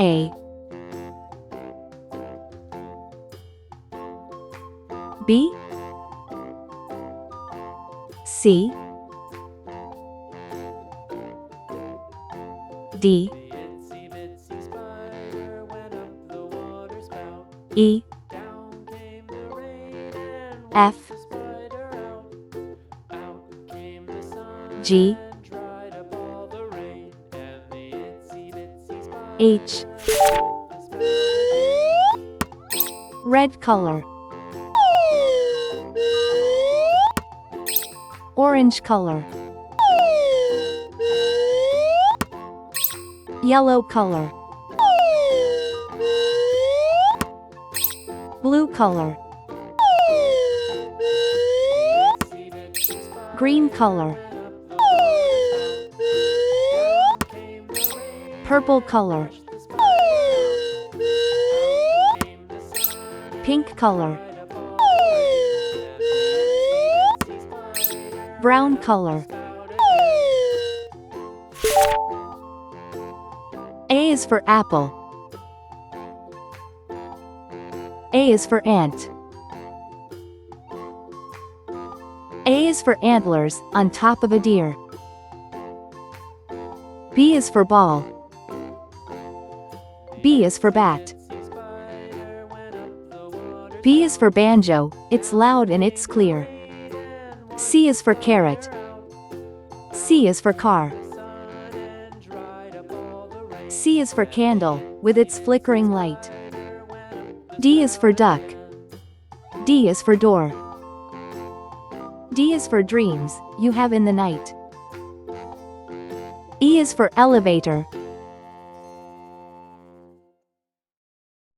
A, B, C, D, E, F, G, H. Red color. Orange color. Yellow color. Blue color. Green color. Purple color. Pink color. Brown color. A is for apple. A is for ant. A is for antlers, on top of a deer. B is for ball. B is for bat. B is for banjo, it's loud and it's clear. C is for carrot. C is for car. C is for candle, with its flickering light. D is for duck. D is for door. D is for dreams, you have in the night. E is for elevator.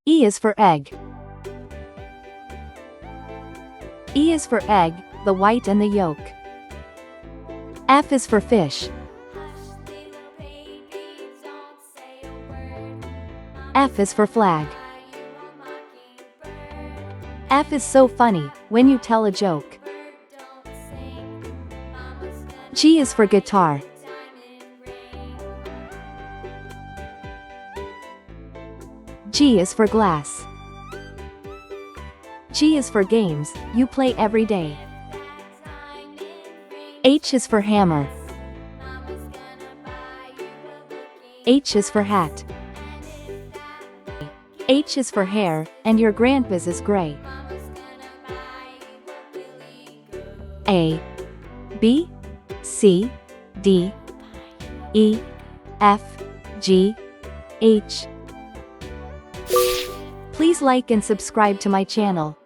E is for egg. E is for egg, the white and the yolk. F is for fish. F is for flag. F is so funny, when you tell a joke. G is for guitar. G is for glass. G is for games, you play every day. H is for hammer. H is for hat. H is for hair, and your grandpa's is gray. A, B, C, D, E, F, G, H. Please like and subscribe to my channel.